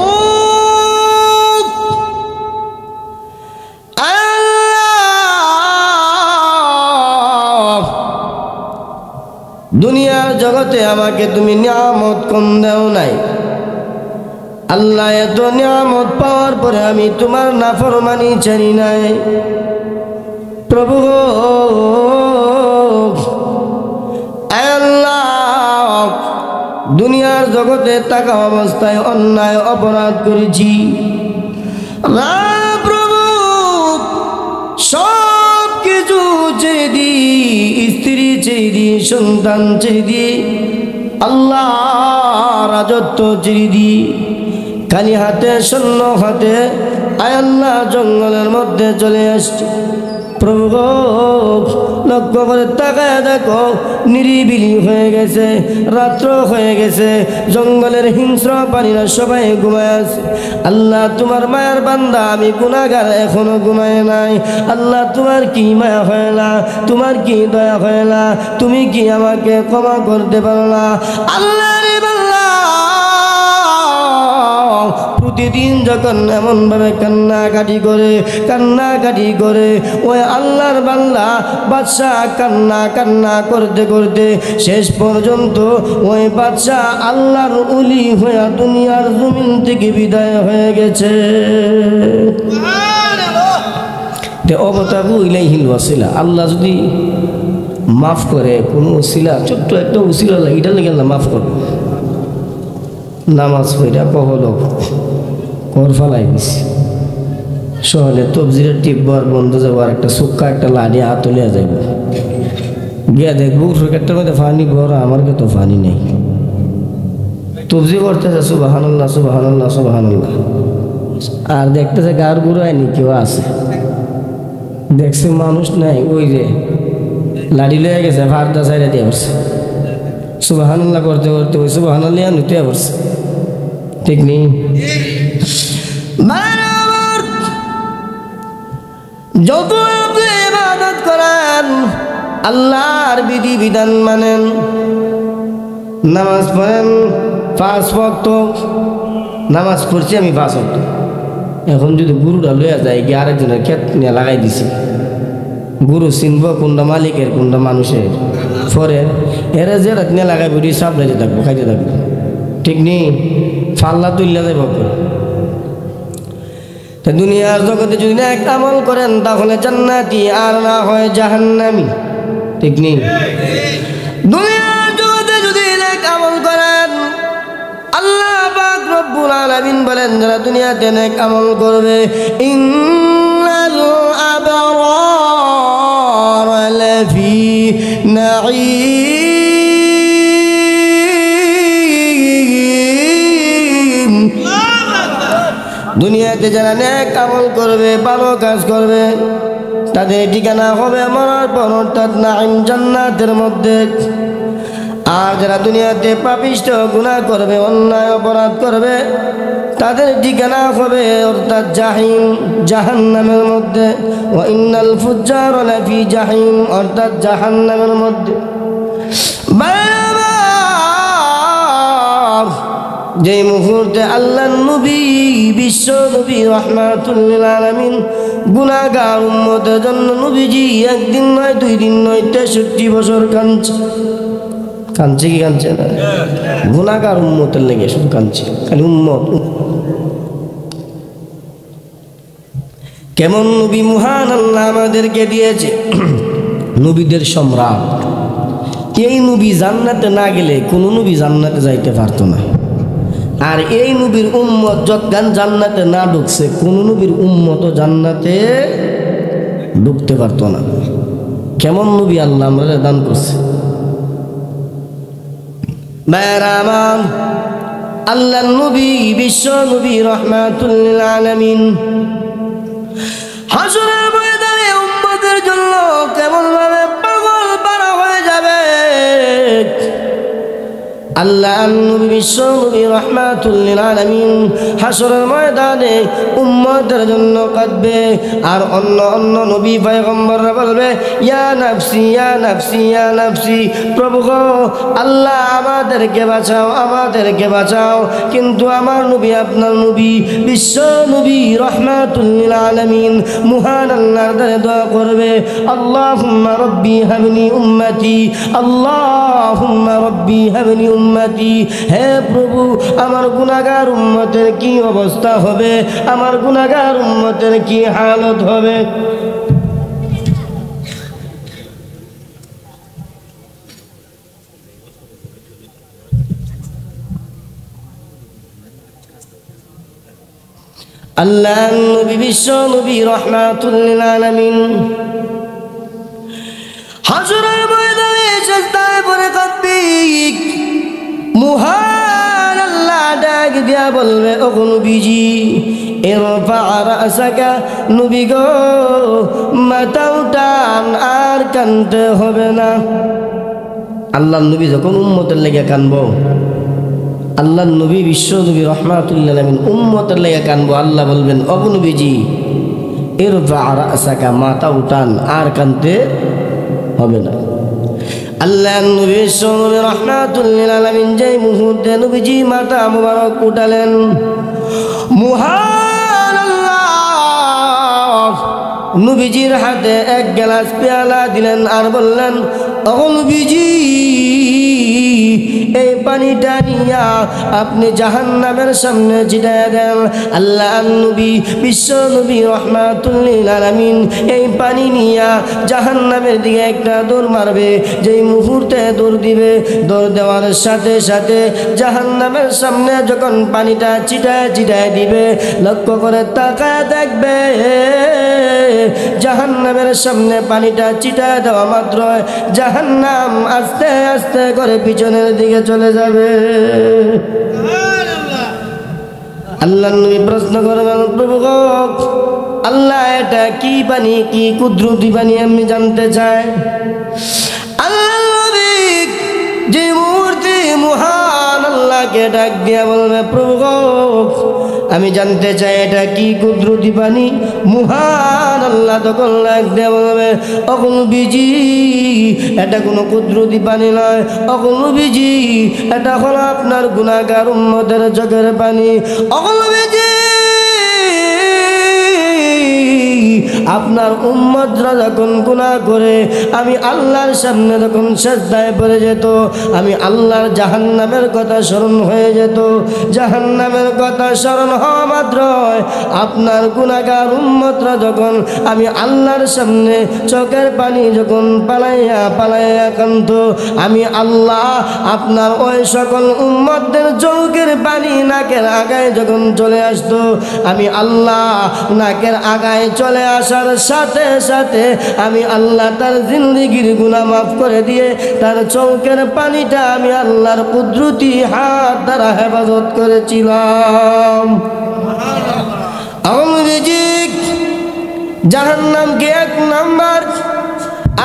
দুনিয়ার জগতে আমাকে তুমি নিয়ামত কম দেও নাই, আল্লাহ এত নিয়ামত পাওয়ার পরে আমি তোমার নাফরমানি ছাড়ি নাই। প্রভু আল্লাহ দুনিয়ার জগতে থাকা অবস্থায় অন্যায় অপরাধ করেছি, প্রভু সব কিছু ছেড়ে দি, স্ত্রী ছেড়ে দি, সন্তান ছেড়ে দি, আল্লাহ রাজত্ব ছেড়ে দি, খালি হাতে শূন্য হাতে আল্লাহ জঙ্গলের মধ্যে চলে আসছে। প্রভু লক্ষ্য করে তাকায় দেখো, নিরিবিলি হয়ে গেছে, রাত্র হয়ে গেছে, জঙ্গলের হিংস্র প্রাণীরা সবাই ঘুমায় আছে। আল্লাহ তোমার মায়ের বান্দা আমি গুনাহগার এখনো ঘুমায় নাই, আল্লাহ তোমার কি মায়া হয় না, তোমার কি দয়া হয় না, তুমি কি আমাকে ক্ষমা করতে পারো না? আল্লাহ রে বান্দা প্রতিদিন যখন এমনভাবে কান্নাকাটি করে ওই আল্লাহর বান্দা বাদশাহ কান্না করতে করতে শেষ পর্যন্ত ওই বাদশাহ আল্লাহর ওলি হয়ে দুনিয়ার জমিন থেকে বিদায় হয়ে গেছে। অবতাবু ইলাইহিল ওয়াসিলা, আল্লাহ যদি মাফ করে কোনো ওসিলা, ছোট্ট একটা ওসিলা লাগে, এটা লাগে আল্লাহ মাফ করে। নামাজ পড়া কহলো কর ফালাই দিছি, সহলে তবজিরের টিপবার বন্ধ যাবো, আর একটা সুক্কা একটা লাড়ি হাতলিয়া যাইব, গিয়া দেখবো একটা মধ্যে ফানি বড়, আমার কে তো ফানি নেই, তবজি করতেছে সুবহানাল্লাহ সুবহানাল্লাহ সুবহানাল্লাহ, আর দেখতেছে গার গুড়ায় নি কেউ আছে, দেখছে মানুষ নাই, ওই যে লাড়ি লয়ে গেছে ভারদা সাইডে দিয়ে পড়ছে, সুবহানাল্লাহ করতে করতে ওই সুবহানাল্লাহ নিতে পড়ছে। ঠিক নেই? যত আপনি ইবাদত করেন, আল্লাহর বিধি বিধান মানেন, নামাজ পড়েন 5 ওয়াক্ত, নামাজ পড়ছি আমি 5 ওয়াক্ত, এখন যদি গুরুটা লইয়া যায় গিয়ে আরেকজনের ক্ষেত নিয়ে লাগাই দিছি, গুরু চিনব কোনটা মালিকের কোনটা মানুষের, পরে এরা যে রাত নিয়ে লাগাই বুড়ি সাবলাইতে থাকবো, খাইতে থাকবো। ঠিক নেই? ফাল্লা তুললে যাইব। দুনিয়ার জগতে যদি নেক আমল করেন তাহলে জান্নাতি, আর না হয় জাহান্নামী। ঠিক নেই? দুনিয়ার জগতে যদি নেক আমল করেন, আল্লাহ পাক রব্বুল আলামিন বলেন যারা দুনিয়াতে নেক আমল করবে, ইন্নাল আবরার লাফি নাঈম। দুনিয়াতে যারা নেক আমল করবে, ভালো কাজ করবে, তাদের ঠিকানা হবে মরার পর অর্থাৎ নাঈম, জান্নাতের মধ্যে। আর যারা দুনিয়াতে পাপিষ্ঠ গুনাহ করবে, অন্যায় অপরাধ করবে, তাদের ঠিকানা হবে অর্থাৎ জাহিম, জাহান্নামের মধ্যে। ওয়া ইন্নাল ফুজ্জার লাফি জাহিম, অর্থাৎ জাহান্নামের মধ্যে। যেই মুহূর্তে আল্লাহর নবী, বিশ্ব নবী রাহমাতুল লিল আলামিন গুনাহগার উম্মতের জন্য নবীজি একদিন নয় 2 দিন নয় 63 বছর কাঁদছে। কাঁদছে কি কাঁদছে না? গুনাহগার উম্মতের লেগে শুধু কাঁদছে, খালি উম্মত। কেমন নবী মহান আল্লাহ আমাদেরকে দিয়েছে, নবীদের সম্রাট। এই নবী জান্নাতে না গেলে কোনো নবী জান্নাতে যাইতে পারতো না। আর এই নবীর উম্মত যতগান জান্নাতে না ঢুকছে, কোন নবীর উম্মত জান্নাতে ঢুকতে পারতো না। কেমন নবী আল্লাহ আমরা দান করছে। বাইরামান আল্লাহ নবী, বিশ্ব নবী, রাহমাতুল লিল আলামিন, হাসরের ময়দানে উম্মতের জন্য কেমন ভাবে পাগল পারা হয়ে যাবে। আল্লাহ নবী, বিশ্ব নবী, রাহমাতুল লিল আলামিন হাসরের ময়দানে উম্মতের জন্য কাঁদবে। আর অন্য নবী পয়গম্বররা বলবে, ইয়া নাফসি ইয়া নাফসি ইয়া নাফসি, প্রভু গো আল্লাহ আমাদেরকে বাঁচাও, আমাদেরকে বাঁচাও। কিন্তু আমার নবী, আপনার নবী, বিশ্ব নবী, রাহমাতুল লিল আলামিন মহান আল্লাহর দরবারে দোয়া করবে, আল্লাহুম্মা রাব্বি হাবলি উম্মতি, আল্লাহুম্মা রাব্বি হাবলি উম্মতি। হে প্রভু, আমার গুনাহগার উম্মতের কি অবস্থা হবে, আমার গুনাহগার উম্মতের কি হালত হবে। আল্লাহ নবী, বিশ্ব নবী, রাহমাতুল লিল আলামিন হাসরের ময়দানে সিজদায় পড়ে কাঁদবে। মহান আল্লাহ ডাক দিয়া বলবে, ও নবীজি ইরফা রাসাকা, নবী গো মাথা উঠান, আর কাঁদতে হবে না। আল্লাহ নবী যখন উম্মতের লেগে কানবো, আল্লাহ নবী, বিশ্ব নবী, রাহমাতুল লিল আলামিন উম্মতের লেগে কানবো, আল্লাহ বলবেন, ও নবীজি ইরফা রাসাকা, মাথা উঠান, আর কাঁদতে হবে না। আল্লাহ নবী, বিশ্ব নবী, রাহমাতুল লিল আলামিন যেই মুহূর্তে নবীজি মাথা মুবারক উঠালেন, মহান আল্লাহ নবীজির হাতে এক গ্লাস পেয়ালা দিলেন আর বললেন, ও নবীজি এই পানিটা নিয়া আপনি জাহান্নামের সামনে ছিটায় দেন। আল্লাহ নবী, বিশ্ব নবী, রাহমাতুল লিল আলামিন এই পানি নিয়া জাহান্নামের দিকে একটা দৌড় মারবে। যেই মুহূর্তে দৌড় দিবে, দৌড় দেওয়ার সাথে সাথে জাহান্নামের সামনে যখন পানিটা ছিটায় ছিটায় দিবে, লক্ষ্য করে তাকায় দেখবে জাহান্নামের সামনে পানিটা ছিটায় দেওয়া মাত্র জাহান্নাম আস্তে আস্তে করে পিছনের দিকে চলে যাবে। আল্লাহ নবী প্রশ্ন করবেন, প্রভু গো আল্লাহ এটা কি পানি, কি কুদরতি পানি আমি জানতে চাই। আল্লাহ নবী যে মুহূর্তে মহান আল্লাহকে ডাক দিয়া বলবে, প্রভু গো আমি জানতে চাই এটা কি কুদরতি পানি। মহান আল্লাহ তখন ডাক দিয়া বলবে, ও নবীজি এটা কোনো কুদরতি পানি নয়, ও নবীজি এটা হলো আপনার গুনাহগার উম্মতের চোখের পানি। ও নবীজি আপনার উম্মতরা যখন গুনাহ করে আমি আল্লাহর সামনে যখন সিজদায় পড়ে যেত, আমি আল্লাহর জাহান্নামের কথা স্মরণ হয়ে যেত। জাহান্নামের কথা স্মরণ হওয়া মাত্র আপনার গুনাহগার উম্মতরা যখন আমি আল্লাহর সামনে চোখের পানি যখন পালাইয়া পালাইয়া কাঁদত, আমি আল্লাহ আপনার ওই সকল উম্মতদের চোখের পানি নাকের আগায় যখন চলে আসতো, আমি আল্লাহ নাকের আগায় চলে আসার সাথে সাথে আমি আল্লাহ তার জিন্দেগির গুনাহ মাফ করে দিয়ে তার চোখের পানিটা আমি আল্লাহর কুদরতি হাত দ্বারা হেফাজত করেছিলাম। জাহান্নামকে এক নাম্বার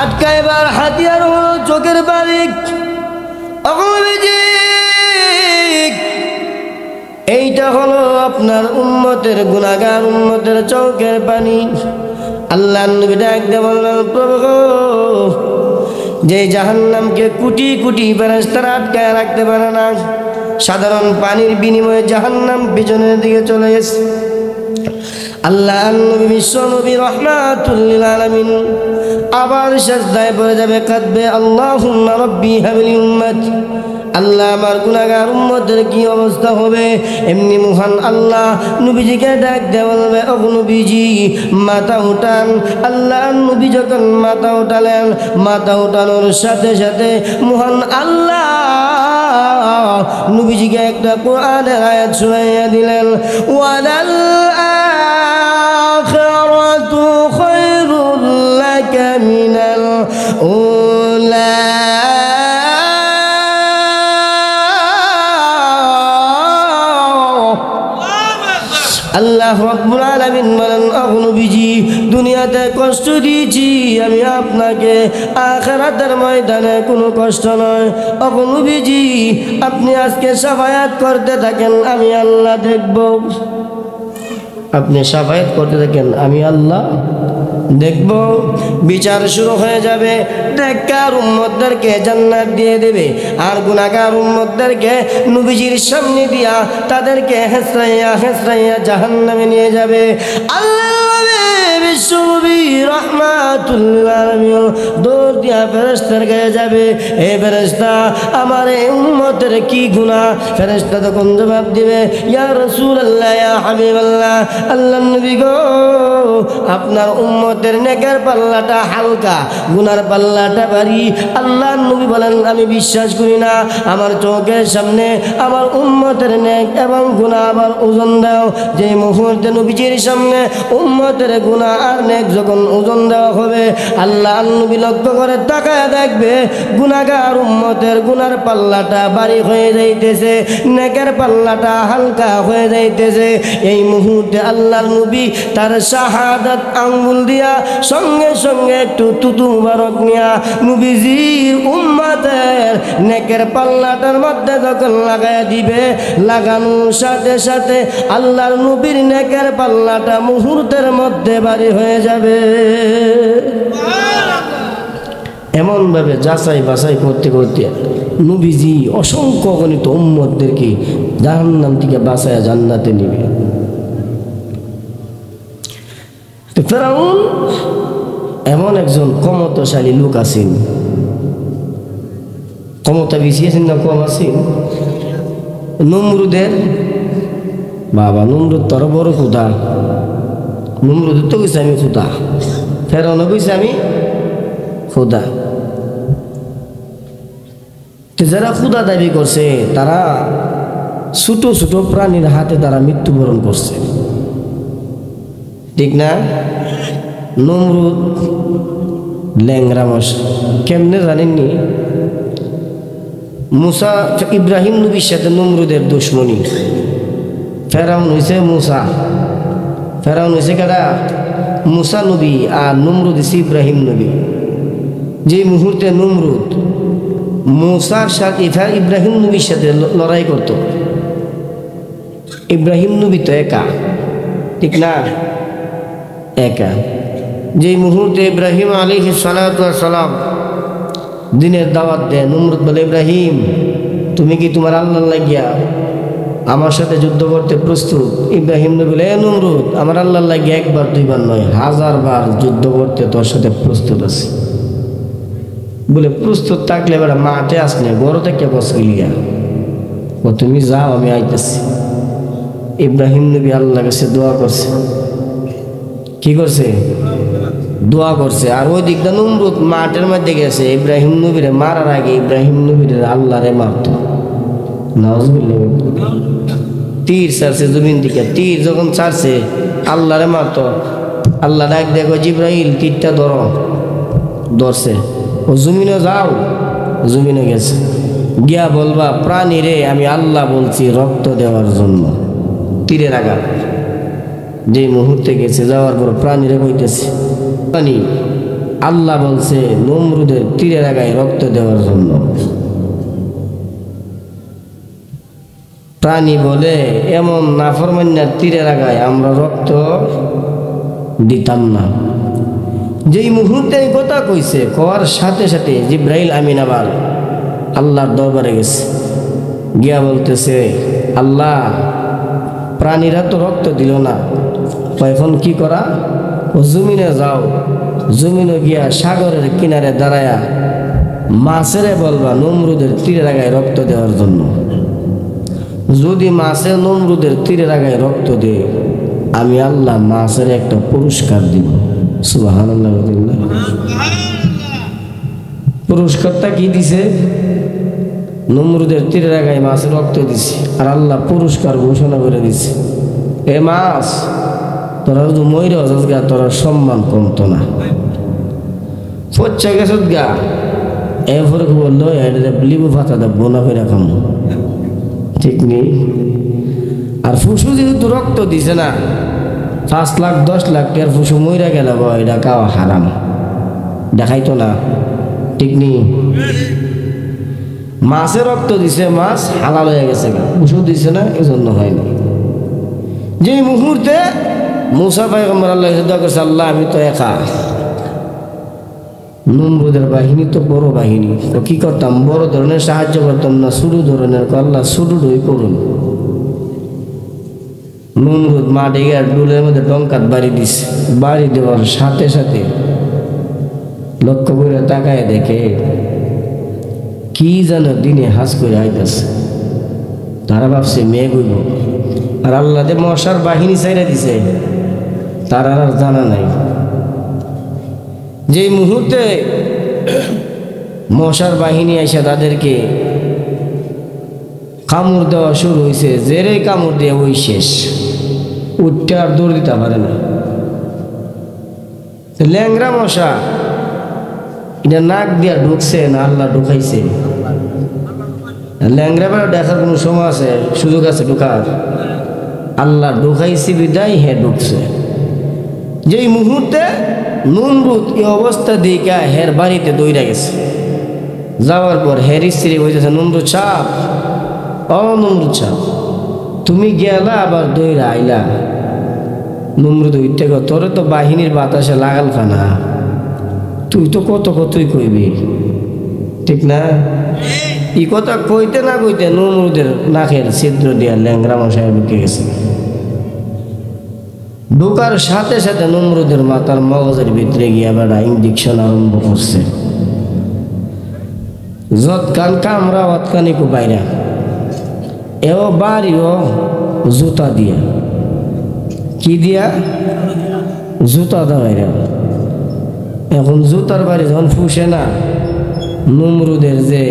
আটকাইবার হাতিয়ার হলো চোখের পানি। এইটা হলো আপনার উম্মতের গুনাহগার উম্মতের চোখের পানি। আল্লাহ নবী ডাক দিয়ে বললেন, প্রভু যে জাহান্নামকে কোটি কোটি ফেরেশতারা আটকায় রাখতে পারে না, সাধারণ পানির বিনিময়ে জাহান্নাম পিছনের দিকে চলে গেছে। আল্লাহ নবী বিশ্ব নবী রাহমাতুল লিল আলামিন আবার সিজদায় পড়ে যাবে, কাঁদবে, আল্লাহুম্মা রাব্বি হাবলি উম্মতি। আল্লাহ আমার গুনাহগার উম্মতের কি অবস্থা হবে? এমনি মহান আল্লাহ নবীজিকে ডাক দিয়ে বলবে, ও নবীজি মাথা উঠান। আল্লাহ নবী যখন মাথা উঠালেন, মাথা উঠানোর সাথে সাথে মহান আল্লাহ নবীজিকে একটা কোরআনের আয়াত শোনাইয়া দিলেন, ওয়ালাল আখিরাতু খায়রুল লাকা মিনাল উলা। আল্লাহ রাব্বুল আলামিন বলেন, ও নবীজি দুনিয়াতে কষ্ট দিয়েছি আমি আপনাকে, আখিরাতের ময়দানে কোনো কষ্ট নয়। ও নবীজি আপনি আজকে শাফায়াত করতে থাকেন, আমি আল্লাহ দেখব। আপনি শাফায়াত করতে থাকেন, আমি আল্লাহ দেখব। বিচার শুরু হয়ে যাবে। নেককার উম্মতদেরকে জান্নাত দিয়ে দেবে, আর গুনাহগার উম্মতদেরকে নবীজির সামনে দিয়া তাদেরকে হেসরাইয়া হেসরাইয়া জাহান্নামে নিয়ে যাবে। আল্লাহ বিশ্বনবী রাহমাতুল লিল আলামিন দৌড় দিয়া ফেরেশতার কাছে যাবে, এ ফেরেশতা আমার এই উম্মতের কি গুনাহ? ফেরেশতা তখন জবাব দিবে, ইয়া রাসূলুল্লাহ, ইয়া হাবিবাল্লাহ, আল্লাহর নবী গো আপনার উম্মতের নেকের পাল্লাটা হালকা, গুনার পাল্লাটা ভারী। আল্লাহর নবী বলেন, আমি বিশ্বাস করি না। আমার চোখের সামনে আমার উম্মতের নেক এবং গুনাহ আবার ওজন দাও। যে মুহূর্তে নবীজির সামনে উম্মতের গুনাহ আর নেক যখন ওজন দেওয়া হবে, আল্লাহর নবী লক্ষ্য করে তাকায় দেখবে গুনাহগার উম্মতের গুনার পাল্লাটা ভারী হয়ে যাইতেছে, নেকের পাল্লাটা হালকা হয়ে যাইতেছে। এই মুহূর্তে আল্লাহর নবী তার শাহাদাত আঙ্গুল দিয়া সঙ্গে সঙ্গে একটু তুতু মুবারক নিয়া নবীজির উম্মতের নেকের পাল্লাটার মধ্যে যখন লাগাইয়া দিবে, লাগানোর সাথে সাথে আল্লাহর নবীর নেকের পাল্লাটা মুহূর্তের মধ্যে ভারী হয়ে যাবে। এমন ভাবে যাচাই বাছাই করতে করতে নবীজি অসংখ্য গণিত উম্মতদেরকে জাহান্নাম থেকে বাঁচায়া জান্নাতে নিবে। ফেরাউন এমন একজন ক্ষমতাশালী লোক আছেন, ক্ষমতা বেশি আছেন না কম আছেন? নমরুদের বাবা, নমরুদ তোর বড় খুদা। নমরুদ তো কইছে আমি খুদা, ফেরাউনও কইছে আমি খুদা। যারা খুদা দাবি করছে তারা ছোট ছোট প্রাণীর হাতে তারা মৃত্যুবরণ করছে, ঠিক না? নমরুদ ল্যাংরা মশা কেমনে জানেননি? মুসা ইব্রাহিম নবীর সাথে নমরুদের দুশ্মনী। ফেরাউন হয়েছে মুসা, ফেরাউন হয়েছে কারা? মুসা নবী, আর নমরুদ হয়েছে ইব্রাহিম নবী। যে মুহূর্তে নমরুদ মুসার সাথে ইব্রাহিম নবীর সাথে লড়াই করত, ইব্রাহিম নবী তো একা, ঠিক না? একা। যে মুহূর্তে ইব্রাহিম আলাইহিস সালাতু ওয়াস সালাম দিনের দাওয়াত দেয়, নমরুদ বলে, ইব্রাহিম তুমি কি তোমার আল্লাহর লাগিয়া আমার সাথে যুদ্ধ করতে প্রস্তুত? ইব্রাহিম নবী বলে, এ নমরুদ আমার আল্লাহর লাগিয়া একবার দুইবার নয় 1000 বার যুদ্ধ করতে তোর সাথে প্রস্তুত আছে। বলে, প্রস্তুত থাকলে এবার মাঠে আসলে গড় থেকে বসগিলিয়া, ও তুমি যাও আমি আইতেছি। ইব্রাহিম নবী আল্লাহর কাছে দোয়া করছে। কি করছে? দোয়া করছে। আর ওই দিকটা নমরুদ মাঠের মধ্যে গেছে, ইব্রাহিম নবীরে মারার আগে ইব্রাহিম নবীরে আল্লাহরে মারত। নাউজুবিল্লাহ। তীর ছাড়ছে জমিন দিকে, তীর যখন ছাড়ছে আল্লাহরে মারত। আল্লাহ ডাক দেখো, জিব্রাইল তীরটা ধরো। ধরছে, ও জমিনে যাও। জমিনে গেছে, গিয়া বলবা প্রাণী রে আমি আল্লাহ বলছি রক্ত দেওয়ার জন্য। তীরের আঘাত যে মুহূর্তে গেছে, যাওয়ার পর প্রাণীরা কইতেছে, প্রাণী আল্লাহ বলছে নমরুদের তীরের আগায় রক্ত দেওয়ার জন্য। প্রাণী বলে, এমন নাফরমান্যার তীরের আগায় আমরা রক্ত দিতাম না। যেই মুহূর্তে এই কথা কইছে, কওয়ার সাথে সাথে জিব্রাইল আমিন আবার আল্লাহর দরবারে গেছে, গিয়া বলতেছে, আল্লাহ প্রাণীরা তো রক্ত দিল না, এখন কি করা, ও জমিনে যাও, জমিনে গিয়া সাগরের কিনারে দাঁড়ায়া মাছেরে বলবা নমরুদের তীরের আগায় রক্ত দেওয়ার জন্য। যদি মাছে নমরুদের তীরের আগায় রক্ত দেয়, আমি আল্লাহ মাছের একটা পুরস্কার দিব। সুবহানাল্লাহ। পুরস্কারটা কি দিছে? নমরুদের তীরের আগায় মাছের রক্ত দিছে, আর আল্লাহ পুরস্কার ঘোষণা করে দিছে, এ মাছ, তোরা যদি ময়ূর হজাস গা, তোরা সম্মান কমতো না, পচ্চা গেছত গা। এরপরে বললো লিবু ভাতা দা বোনা করে রাখাম, ঠিক নেই। আর ফুসু যেহেতু রক্ত দিছে না, 5 লাখ 10 লাখ টাকার ফুসু মইরা গেল, এটা খাওয়া হারাম, দেখাইতো না, ঠিক নেই। মাছে রক্ত দিছে, মাছ হালাল হয়ে গেছে, ফুসু দিছে না, এজন্য হয়নি। যে মুহূর্তে মুসা পয়গম্বর আল্লাহ দোয়া করছে, আল্লাহ আমি তো একা, নমরুদের বাহিনী তো বড় বাহিনী, তো কি করতাম, বড় ধরনের সাহায্য করতাম না, ছোট ধরনের, আল্লাহ ছোটই করুন। নমরুদ মাঠে গিয়ে ডুলের মধ্যে ডঙ্কাত বাড়ি দিছে, বাড়ি দেওয়ার সাথে সাথে লক্ষ্য করে তাকায় দেখে কি যেন দিনে হাজ করে আইতাছে। তারা ভাবছে মেঘ হইব, আর আল্লাহ যে মশার বাহিনী চাইরা দিছে তার আর জানা নাই। যে মুহূর্তে মশার বাহিনী এসে তাদেরকে কামড় দেওয়া শুরু হয়েছে, জেরে কামড় দিয়ে ওই শেষ, উঠতে আর দৌড় দিতে পারে না। ল্যাংরা মশা, এটা নাক দিয়া ঢুকছে না আল্লাহ ঢুকাইছে? ল্যাংরা বেড়া দেখার কোনো সময় আছে, সুযোগ আছে ঢুকার? আল্লাহ ঢুকাইছে বিদায় হে ঢুকছে। যেই মুহূর্তে নমরুদ এই অবস্থা দিকে হের বাড়িতে দৌড়া গেছে, যাওয়ার পর হের স্ত্রী বলতেছে, নমরুদ সাপ, নমরুদ সাপ, তুমি গেলা আবার দৌড়া আইলা। নমরুদ উঠতে গো, তোরে তো বাহিনীর বাতাসে লাগাল খানা, তুই তো কত কতই কইবি, ঠিক না? এই কথা কইতে না কইতে নমরুদের নাকের ছিদ্র দিয়া ল্যাংরা মশাই ঢুকে গেছে। ঢোকার সাথে সাথে নমরুদের মাথার মগজের ভিতরে গিয়া বেড়া ইঞ্জেকশন আরম্ভ করছে। যৎকান কামরা অতকানি কো বাইরা, এও বাড়িও জুতা দিয়া, কি দিয়া? জুতা দেওয়াইরা। এখন জুতার বাড়ি যখন ফুসে না, নমরুদের যে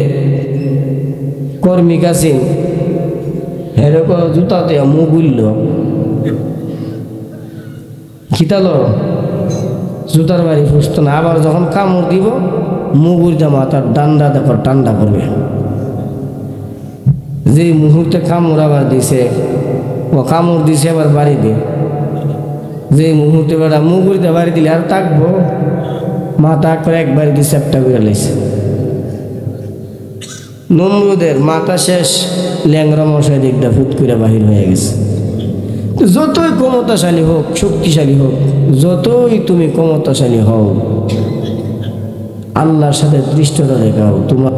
কর্মিক আছেন এরকম জুতা দেওয়া মুখ উঠল, খিতালো জুতার বাড়ি ফুসতো না। আবার যখন কামড় দিব, মুগুর জামা তার ডান্ডা দেখো ঠান্ডা করবে। যে মুহূর্তে কামড় আবার দিছে, ও কামড় দিছে আবার বাড়ি দে, যে মুহূর্তে বেড়া মুগুরিতে বাড়ি দিলে আর থাকবো, মাথা করে একবার দিয়ে চ্যাপটা করে লাইছে। নমরুদের মাথা শেষ, ল্যাংরা মশাই দিকটা ফুট করে বাহির হয়ে গেছে। যতই ক্ষমতাশালী হোক, শক্তিশালী হোক, যতই তুমি ক্ষমতাশালী হও, আল্লাহর সাথে দৃষ্টতা দেখাও, তোমার